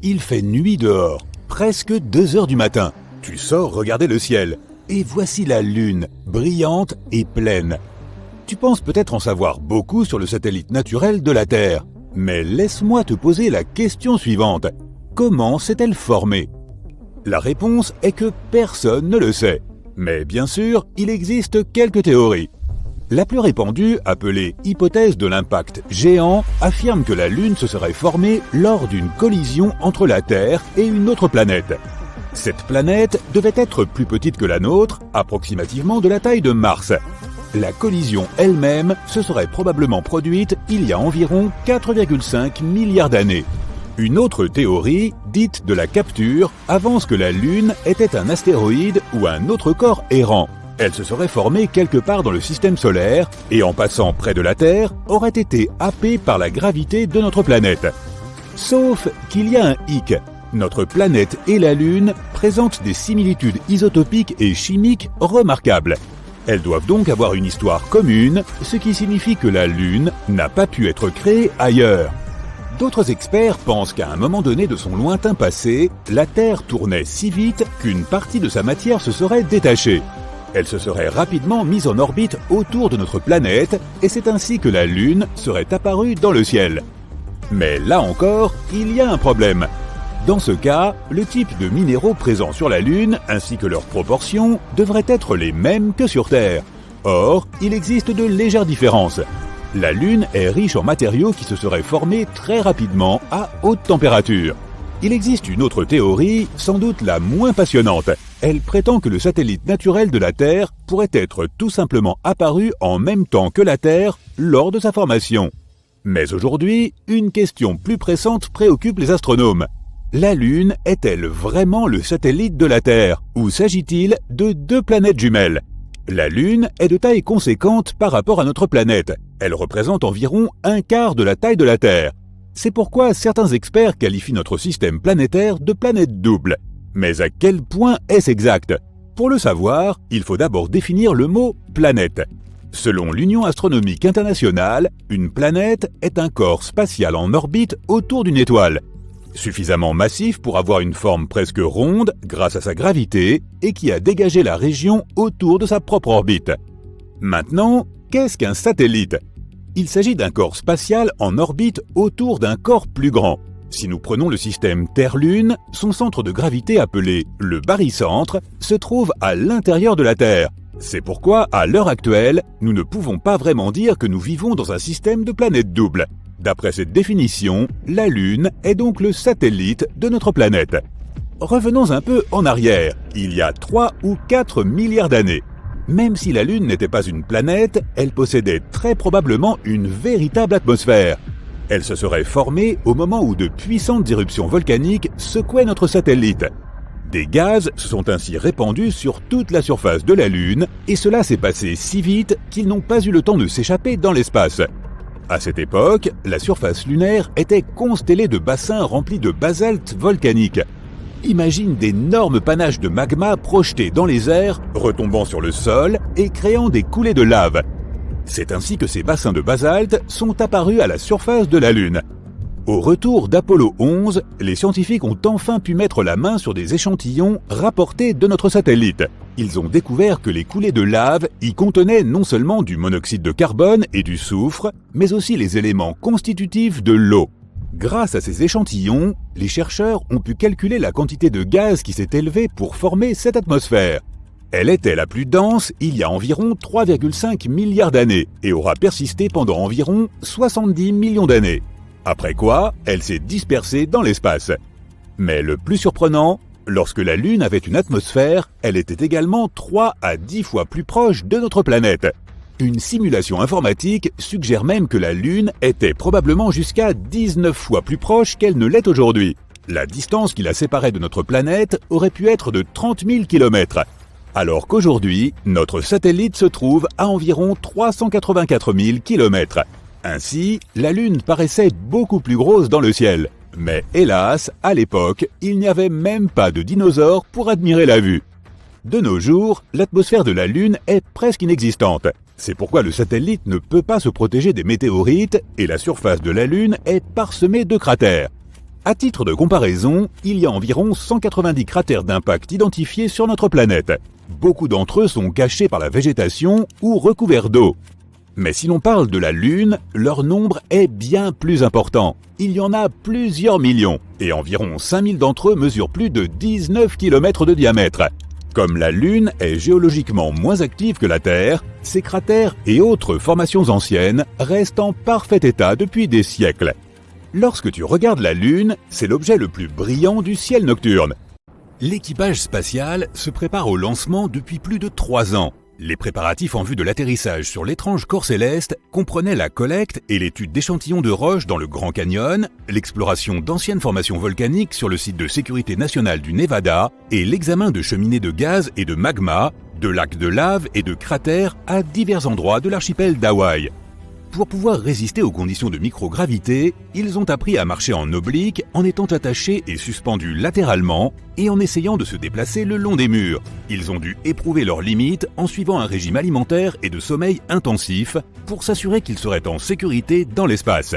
Il fait nuit dehors, presque 2 heures du matin. Tu sors regarder le ciel, et voici la Lune, brillante et pleine. Tu penses peut-être en savoir beaucoup sur le satellite naturel de la Terre, mais laisse-moi te poser la question suivante. Comment s'est-elle formée? La réponse est que personne ne le sait. Mais bien sûr, il existe quelques théories. La plus répandue, appelée hypothèse de l'impact géant, affirme que la Lune se serait formée lors d'une collision entre la Terre et une autre planète. Cette planète devait être plus petite que la nôtre, approximativement de la taille de Mars. La collision elle-même se serait probablement produite il y a environ 4,5 milliards d'années. Une autre théorie, dite de la capture, avance que la Lune était un astéroïde ou un autre corps errant. Elle se serait formée quelque part dans le système solaire et en passant près de la Terre, aurait été happée par la gravité de notre planète. Sauf qu'il y a un hic. Notre planète et la Lune présentent des similitudes isotopiques et chimiques remarquables. Elles doivent donc avoir une histoire commune, ce qui signifie que la Lune n'a pas pu être créée ailleurs. D'autres experts pensent qu'à un moment donné de son lointain passé, la Terre tournait si vite qu'une partie de sa matière se serait détachée. Elle se serait rapidement mise en orbite autour de notre planète et c'est ainsi que la Lune serait apparue dans le ciel. Mais là encore, il y a un problème. Dans ce cas, le type de minéraux présents sur la Lune ainsi que leurs proportions devraient être les mêmes que sur Terre. Or, il existe de légères différences. La Lune est riche en matériaux qui se seraient formés très rapidement à haute température. Il existe une autre théorie, sans doute la moins passionnante. Elle prétend que le satellite naturel de la Terre pourrait être tout simplement apparu en même temps que la Terre lors de sa formation. Mais aujourd'hui, une question plus pressante préoccupe les astronomes. La Lune est-elle vraiment le satellite de la Terre, ou s'agit-il de deux planètes jumelles? La Lune est de taille conséquente par rapport à notre planète. Elle représente environ un quart de la taille de la Terre. C'est pourquoi certains experts qualifient notre système planétaire de planète double. Mais à quel point est-ce exact? Pour le savoir, il faut d'abord définir le mot « planète ». Selon l'Union astronomique internationale, une planète est un corps spatial en orbite autour d'une étoile. Suffisamment massif pour avoir une forme presque ronde grâce à sa gravité et qui a dégagé la région autour de sa propre orbite. Maintenant, qu'est-ce qu'un satellite? Il s'agit d'un corps spatial en orbite autour d'un corps plus grand. Si nous prenons le système Terre-Lune, son centre de gravité appelé le barycentre se trouve à l'intérieur de la Terre. C'est pourquoi, à l'heure actuelle, nous ne pouvons pas vraiment dire que nous vivons dans un système de planètes doubles. D'après cette définition, la Lune est donc le satellite de notre planète. Revenons un peu en arrière, il y a 3 ou 4 milliards d'années. Même si la Lune n'était pas une planète, elle possédait très probablement une véritable atmosphère. Elle se serait formée au moment où de puissantes éruptions volcaniques secouaient notre satellite. Des gaz se sont ainsi répandus sur toute la surface de la Lune, et cela s'est passé si vite qu'ils n'ont pas eu le temps de s'échapper dans l'espace. À cette époque, la surface lunaire était constellée de bassins remplis de basalte volcanique. Imagine d'énormes panaches de magma projetés dans les airs, retombant sur le sol et créant des coulées de lave. C'est ainsi que ces bassins de basalte sont apparus à la surface de la Lune. Au retour d'Apollo 11, les scientifiques ont enfin pu mettre la main sur des échantillons rapportés de notre satellite. Ils ont découvert que les coulées de lave y contenaient non seulement du monoxyde de carbone et du soufre, mais aussi les éléments constitutifs de l'eau. Grâce à ces échantillons, les chercheurs ont pu calculer la quantité de gaz qui s'est élevée pour former cette atmosphère. Elle était la plus dense il y a environ 3,5 milliards d'années et aura persisté pendant environ 70 millions d'années. Après quoi, elle s'est dispersée dans l'espace. Mais le plus surprenant, lorsque la Lune avait une atmosphère, elle était également 3 à 10 fois plus proche de notre planète. Une simulation informatique suggère même que la Lune était probablement jusqu'à 19 fois plus proche qu'elle ne l'est aujourd'hui. La distance qui la séparait de notre planète aurait pu être de 30 000 km. Alors qu'aujourd'hui, notre satellite se trouve à environ 384 000 km. Ainsi, la Lune paraissait beaucoup plus grosse dans le ciel. Mais hélas, à l'époque, il n'y avait même pas de dinosaures pour admirer la vue. De nos jours, l'atmosphère de la Lune est presque inexistante. C'est pourquoi le satellite ne peut pas se protéger des météorites et la surface de la Lune est parsemée de cratères. À titre de comparaison, il y a environ 190 cratères d'impact identifiés sur notre planète. Beaucoup d'entre eux sont cachés par la végétation ou recouverts d'eau. Mais si l'on parle de la Lune, leur nombre est bien plus important. Il y en a plusieurs millions, et environ 5000 d'entre eux mesurent plus de 19 km de diamètre. Comme la Lune est géologiquement moins active que la Terre, ces cratères et autres formations anciennes restent en parfait état depuis des siècles. Lorsque tu regardes la Lune, c'est l'objet le plus brillant du ciel nocturne. L'équipage spatial se prépare au lancement depuis plus de 3 ans. Les préparatifs en vue de l'atterrissage sur l'étrange corps céleste comprenaient la collecte et l'étude d'échantillons de roches dans le Grand Canyon, l'exploration d'anciennes formations volcaniques sur le site de sécurité nationale du Nevada et l'examen de cheminées de gaz et de magma, de lacs de lave et de cratères à divers endroits de l'archipel d'Hawaï. Pour pouvoir résister aux conditions de microgravité, ils ont appris à marcher en oblique en étant attachés et suspendus latéralement et en essayant de se déplacer le long des murs. Ils ont dû éprouver leurs limites en suivant un régime alimentaire et de sommeil intensif pour s'assurer qu'ils seraient en sécurité dans l'espace.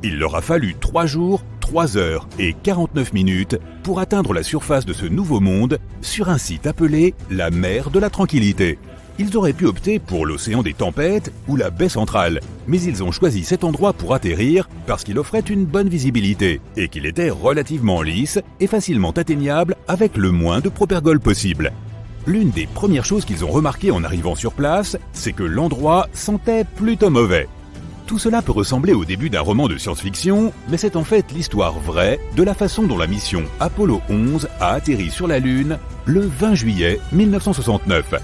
Il leur a fallu 3 jours, 3 heures et 49 minutes pour atteindre la surface de ce nouveau monde sur un site appelé la mer de la Tranquillité. Ils auraient pu opter pour l'océan des tempêtes ou la baie centrale, mais ils ont choisi cet endroit pour atterrir parce qu'il offrait une bonne visibilité et qu'il était relativement lisse et facilement atteignable avec le moins de propergol possible. L'une des premières choses qu'ils ont remarquées en arrivant sur place, c'est que l'endroit sentait plutôt mauvais. Tout cela peut ressembler au début d'un roman de science-fiction, mais c'est en fait l'histoire vraie de la façon dont la mission Apollo 11 a atterri sur la Lune le 20 juillet 1969.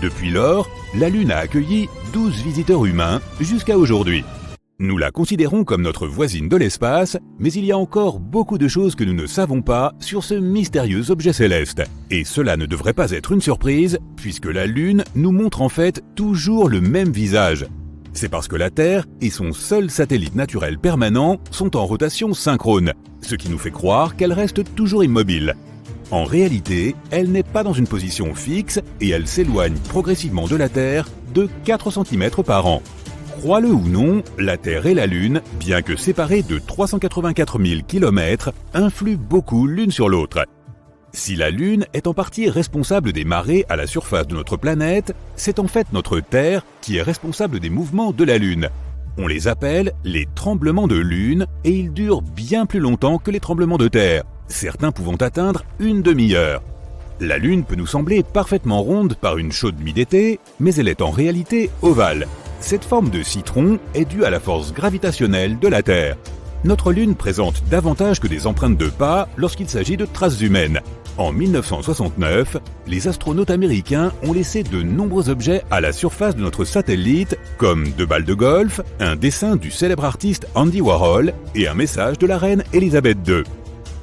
Depuis lors, la Lune a accueilli 12 visiteurs humains jusqu'à aujourd'hui. Nous la considérons comme notre voisine de l'espace, mais il y a encore beaucoup de choses que nous ne savons pas sur ce mystérieux objet céleste. Et cela ne devrait pas être une surprise, puisque la Lune nous montre en fait toujours le même visage. C'est parce que la Terre et son seul satellite naturel permanent sont en rotation synchrone, ce qui nous fait croire qu'elle reste toujours immobile. En réalité, elle n'est pas dans une position fixe et elle s'éloigne progressivement de la Terre de 4 cm par an. Crois-le ou non, la Terre et la Lune, bien que séparées de 384 000 km, influent beaucoup l'une sur l'autre. Si la Lune est en partie responsable des marées à la surface de notre planète, c'est en fait notre Terre qui est responsable des mouvements de la Lune. On les appelle les tremblements de Lune et ils durent bien plus longtemps que les tremblements de Terre, certains pouvant atteindre une demi-heure. La Lune peut nous sembler parfaitement ronde par une chaude nuit d'été, mais elle est en réalité ovale. Cette forme de citron est due à la force gravitationnelle de la Terre. Notre Lune présente davantage que des empreintes de pas lorsqu'il s'agit de traces humaines. En 1969, les astronautes américains ont laissé de nombreux objets à la surface de notre satellite, comme 2 balles de golf, un dessin du célèbre artiste Andy Warhol et un message de la reine Elisabeth II.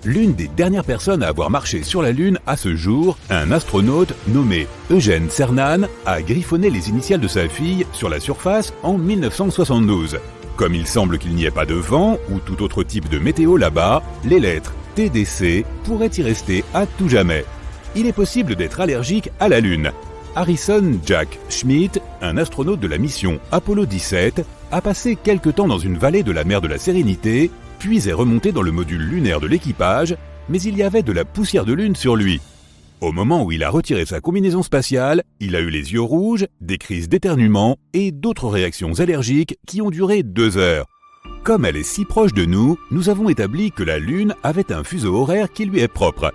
L'une des dernières personnes à avoir marché sur la Lune à ce jour, un astronaute nommé Eugène Cernan, a griffonné les initiales de sa fille sur la surface en 1972. Comme il semble qu'il n'y ait pas de vent ou tout autre type de météo là-bas, les lettres TDC pourraient y rester à tout jamais. Il est possible d'être allergique à la Lune. Harrison Jack Schmitt, un astronaute de la mission Apollo 17, a passé quelque temps dans une vallée de la mer de la Sérénité, puis est remonté dans le module lunaire de l'équipage, mais il y avait de la poussière de Lune sur lui. Au moment où il a retiré sa combinaison spatiale, il a eu les yeux rouges, des crises d'éternuement et d'autres réactions allergiques qui ont duré 2 heures. Comme elle est si proche de nous, nous avons établi que la Lune avait un fuseau horaire qui lui est propre.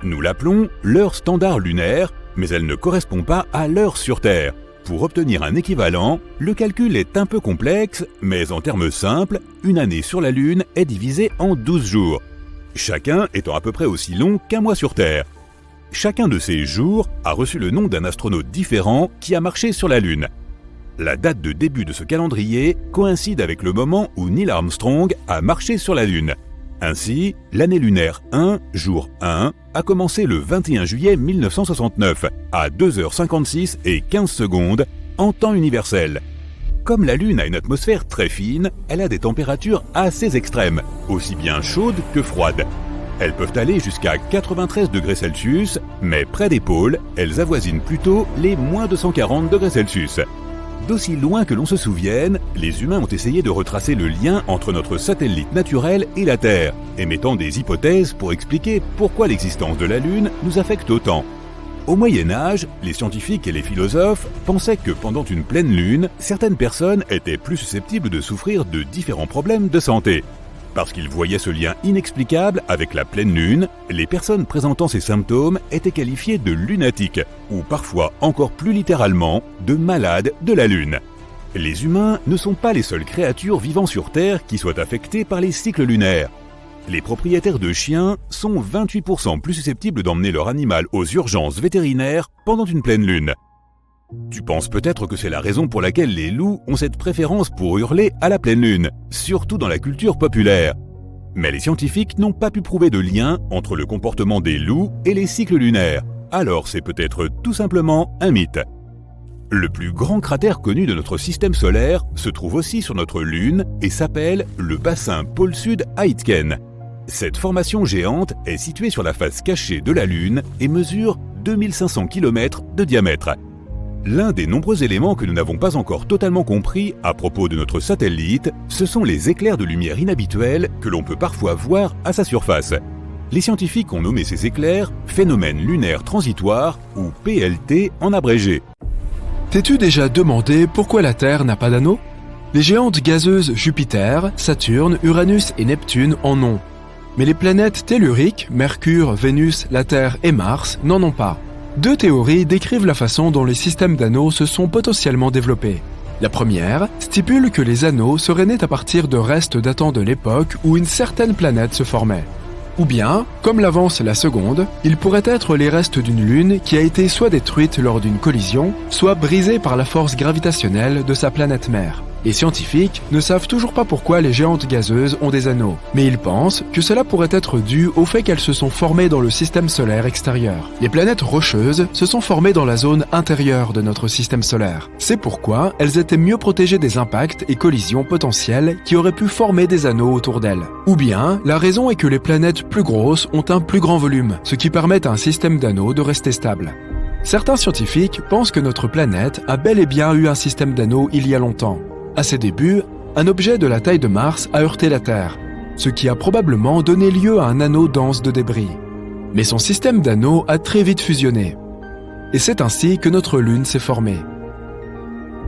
Nous l'appelons l'heure standard lunaire, mais elle ne correspond pas à l'heure sur Terre. Pour obtenir un équivalent, le calcul est un peu complexe, mais en termes simples, une année sur la Lune est divisée en 12 jours. Chacun étant à peu près aussi long qu'un mois sur Terre. Chacun de ces jours a reçu le nom d'un astronaute différent qui a marché sur la Lune. La date de début de ce calendrier coïncide avec le moment où Neil Armstrong a marché sur la Lune. Ainsi, l'année lunaire 1, jour 1, a commencé le 21 juillet 1969, à 2h56 et 15 secondes, en temps universel. Comme la Lune a une atmosphère très fine, elle a des températures assez extrêmes, aussi bien chaudes que froides. Elles peuvent aller jusqu'à 93 degrés Celsius, mais près des pôles, elles avoisinent plutôt les moins 240 degrés Celsius. D'aussi loin que l'on se souvienne, les humains ont essayé de retracer le lien entre notre satellite naturel et la Terre, émettant des hypothèses pour expliquer pourquoi l'existence de la Lune nous affecte autant. Au Moyen-Âge, les scientifiques et les philosophes pensaient que pendant une pleine lune, certaines personnes étaient plus susceptibles de souffrir de différents problèmes de santé. Parce qu'ils voyaient ce lien inexplicable avec la pleine lune, les personnes présentant ces symptômes étaient qualifiées de lunatiques, ou parfois encore plus littéralement, de malades de la lune. Les humains ne sont pas les seules créatures vivant sur Terre qui soient affectées par les cycles lunaires. Les propriétaires de chiens sont 28% plus susceptibles d'emmener leur animal aux urgences vétérinaires pendant une pleine lune. Tu penses peut-être que c'est la raison pour laquelle les loups ont cette préférence pour hurler à la pleine lune, surtout dans la culture populaire. Mais les scientifiques n'ont pas pu prouver de lien entre le comportement des loups et les cycles lunaires, alors c'est peut-être tout simplement un mythe. Le plus grand cratère connu de notre système solaire se trouve aussi sur notre Lune et s'appelle le bassin pôle sud Aitken. Cette formation géante est située sur la face cachée de la Lune et mesure 2500 km de diamètre. L'un des nombreux éléments que nous n'avons pas encore totalement compris à propos de notre satellite, ce sont les éclairs de lumière inhabituels que l'on peut parfois voir à sa surface. Les scientifiques ont nommé ces éclairs phénomènes lunaires transitoires ou PLT en abrégé. T'es-tu déjà demandé pourquoi la Terre n'a pas d'anneau ? Les géantes gazeuses Jupiter, Saturne, Uranus et Neptune en ont. Mais les planètes telluriques, Mercure, Vénus, la Terre et Mars n'en ont pas. Deux théories décrivent la façon dont les systèmes d'anneaux se sont potentiellement développés. La première stipule que les anneaux seraient nés à partir de restes datant de l'époque où une certaine planète se formait. Ou bien, comme l'avance la seconde, ils pourraient être les restes d'une lune qui a été soit détruite lors d'une collision, soit brisée par la force gravitationnelle de sa planète mère. Les scientifiques ne savent toujours pas pourquoi les géantes gazeuses ont des anneaux, mais ils pensent que cela pourrait être dû au fait qu'elles se sont formées dans le système solaire extérieur. Les planètes rocheuses se sont formées dans la zone intérieure de notre système solaire. C'est pourquoi elles étaient mieux protégées des impacts et collisions potentielles qui auraient pu former des anneaux autour d'elles. Ou bien, la raison est que les planètes plus grosses ont un plus grand volume, ce qui permet à un système d'anneaux de rester stable. Certains scientifiques pensent que notre planète a bel et bien eu un système d'anneaux il y a longtemps. À ses débuts, un objet de la taille de Mars a heurté la Terre, ce qui a probablement donné lieu à un anneau dense de débris. Mais son système d'anneaux a très vite fusionné. Et c'est ainsi que notre Lune s'est formée.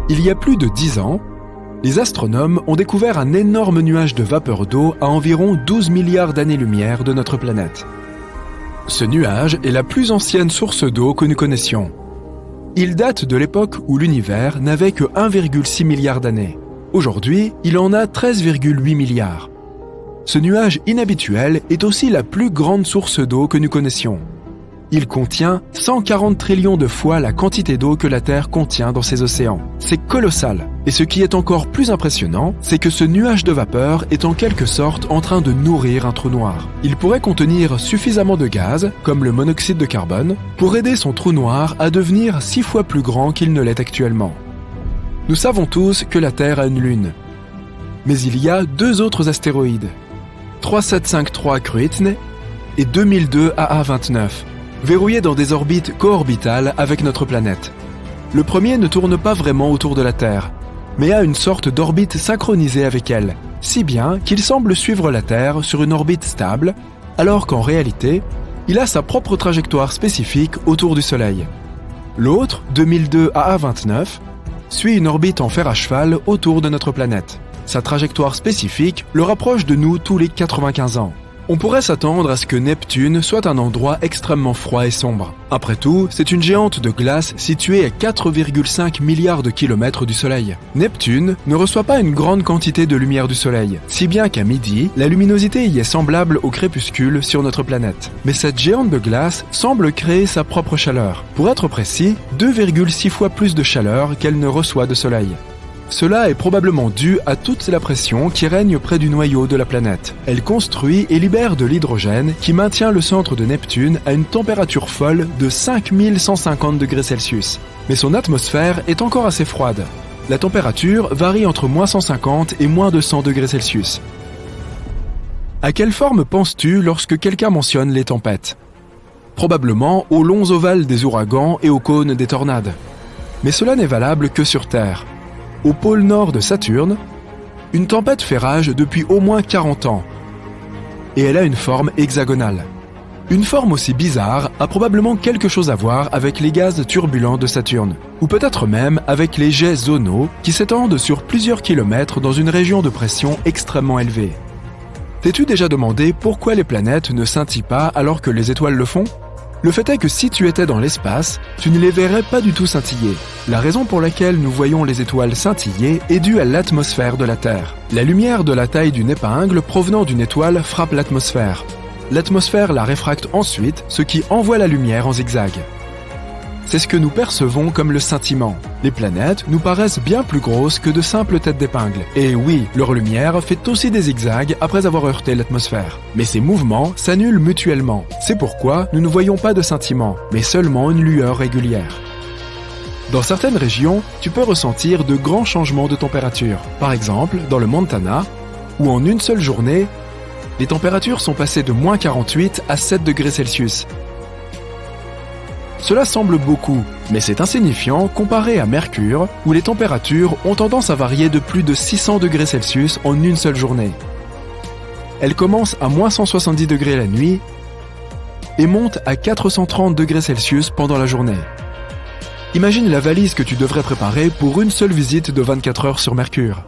Il y a plus de 10 ans, les astronomes ont découvert un énorme nuage de vapeur d'eau à environ 12 milliards d'années-lumière de notre planète. Ce nuage est la plus ancienne source d'eau que nous connaissions. Il date de l'époque où l'univers n'avait que 1,6 milliard d'années. Aujourd'hui, il en a 13,8 milliards. Ce nuage inhabituel est aussi la plus grande source d'eau que nous connaissions. Il contient 140 trillions de fois la quantité d'eau que la Terre contient dans ses océans. C'est colossal. Et ce qui est encore plus impressionnant, c'est que ce nuage de vapeur est en quelque sorte en train de nourrir un trou noir. Il pourrait contenir suffisamment de gaz, comme le monoxyde de carbone, pour aider son trou noir à devenir 6 fois plus grand qu'il ne l'est actuellement. Nous savons tous que la Terre a une lune. Mais il y a deux autres astéroïdes, 3753 Kruitne et 2002 AA29, verrouillés dans des orbites co-orbitales avec notre planète. Le premier ne tourne pas vraiment autour de la Terre, mais a une sorte d'orbite synchronisée avec elle, si bien qu'il semble suivre la Terre sur une orbite stable, alors qu'en réalité, il a sa propre trajectoire spécifique autour du Soleil. L'autre, 2002 AA29, suit une orbite en fer à cheval autour de notre planète. Sa trajectoire spécifique le rapproche de nous tous les 95 ans. On pourrait s'attendre à ce que Neptune soit un endroit extrêmement froid et sombre. Après tout, c'est une géante de glace située à 4,5 milliards de kilomètres du Soleil. Neptune ne reçoit pas une grande quantité de lumière du Soleil, si bien qu'à midi, la luminosité y est semblable au crépuscule sur notre planète. Mais cette géante de glace semble créer sa propre chaleur. Pour être précis, 2,6 fois plus de chaleur qu'elle ne reçoit de Soleil. Cela est probablement dû à toute la pression qui règne près du noyau de la planète. Elle construit et libère de l'hydrogène qui maintient le centre de Neptune à une température folle de 5150 degrés Celsius. Mais son atmosphère est encore assez froide. La température varie entre moins 150 et moins 200 degrés Celsius. À quelle forme penses-tu lorsque quelqu'un mentionne les tempêtes ? Probablement aux longs ovales des ouragans et aux cônes des tornades. Mais cela n'est valable que sur Terre. au pôle nord de Saturne, une tempête fait rage depuis au moins 40 ans. Et elle a une forme hexagonale. Une forme aussi bizarre a probablement quelque chose à voir avec les gaz turbulents de Saturne, ou peut-être même avec les jets zonaux qui s'étendent sur plusieurs kilomètres dans une région de pression extrêmement élevée. T'es-tu déjà demandé pourquoi les planètes ne scintillent pas alors que les étoiles le font ? Le fait est que si tu étais dans l'espace, tu ne les verrais pas du tout scintiller. La raison pour laquelle nous voyons les étoiles scintiller est due à l'atmosphère de la Terre. La lumière de la taille d'une épingle provenant d'une étoile frappe l'atmosphère. L'atmosphère la réfracte ensuite, ce qui envoie la lumière en zigzag. C'est ce que nous percevons comme le scintillement. Les planètes nous paraissent bien plus grosses que de simples têtes d'épingle. Et oui, leur lumière fait aussi des zigzags après avoir heurté l'atmosphère. Mais ces mouvements s'annulent mutuellement. C'est pourquoi nous ne voyons pas de scintillement, mais seulement une lueur régulière. Dans certaines régions, tu peux ressentir de grands changements de température. Par exemple, dans le Montana, où en une seule journée, les températures sont passées de moins 48 à 7 degrés Celsius. Cela semble beaucoup, mais c'est insignifiant comparé à Mercure, où les températures ont tendance à varier de plus de 600 degrés Celsius en une seule journée. Elles commencent à moins 170 degrés la nuit et montent à 430 degrés Celsius pendant la journée. Imagine la valise que tu devrais préparer pour une seule visite de 24 heures sur Mercure.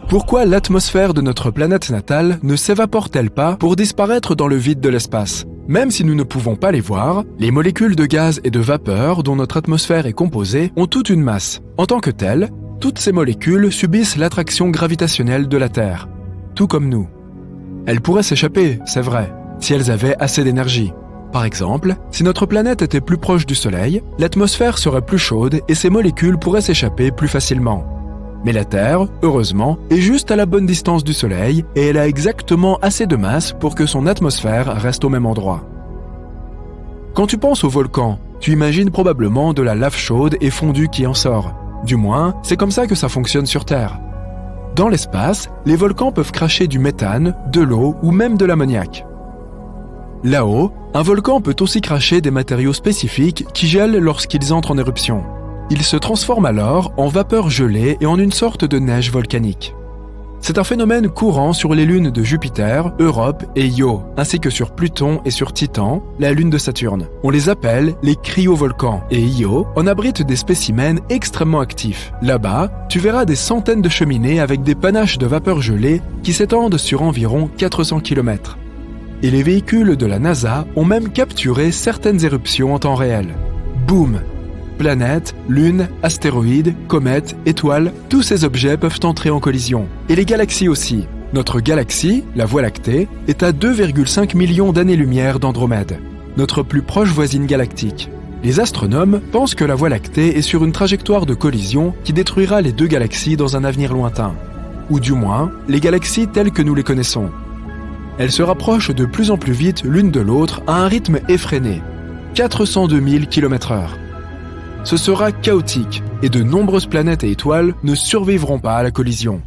Pourquoi l'atmosphère de notre planète natale ne s'évapore-t-elle pas pour disparaître dans le vide de l'espace ? Même si nous ne pouvons pas les voir, les molécules de gaz et de vapeur dont notre atmosphère est composée ont toute une masse. En tant que telles, toutes ces molécules subissent l'attraction gravitationnelle de la Terre, tout comme nous. Elles pourraient s'échapper, c'est vrai, si elles avaient assez d'énergie. Par exemple, si notre planète était plus proche du Soleil, l'atmosphère serait plus chaude et ces molécules pourraient s'échapper plus facilement. Mais la Terre, heureusement, est juste à la bonne distance du Soleil et elle a exactement assez de masse pour que son atmosphère reste au même endroit. Quand tu penses au volcan, tu imagines probablement de la lave chaude et fondue qui en sort. Du moins, c'est comme ça que ça fonctionne sur Terre. Dans l'espace, les volcans peuvent cracher du méthane, de l'eau ou même de l'ammoniac. Là-haut, un volcan peut aussi cracher des matériaux spécifiques qui gèlent lorsqu'ils entrent en éruption. Il se transforme alors en vapeur gelée et en une sorte de neige volcanique. C'est un phénomène courant sur les lunes de Jupiter, Europe et Io, ainsi que sur Pluton et sur Titan, la lune de Saturne. On les appelle les cryovolcans, et Io en abrite des spécimens extrêmement actifs. Là-bas, tu verras des centaines de cheminées avec des panaches de vapeur gelée qui s'étendent sur environ 400 km. Et les véhicules de la NASA ont même capturé certaines éruptions en temps réel. Boum! Planètes, lunes, astéroïdes, comètes, étoiles, tous ces objets peuvent entrer en collision. Et les galaxies aussi. Notre galaxie, la Voie lactée, est à 2,5 millions d'années-lumière d'Andromède, notre plus proche voisine galactique. Les astronomes pensent que la Voie lactée est sur une trajectoire de collision qui détruira les deux galaxies dans un avenir lointain. Ou du moins, les galaxies telles que nous les connaissons. Elles se rapprochent de plus en plus vite l'une de l'autre à un rythme effréné, 402 000 km/h. Ce sera chaotique et de nombreuses planètes et étoiles ne survivront pas à la collision.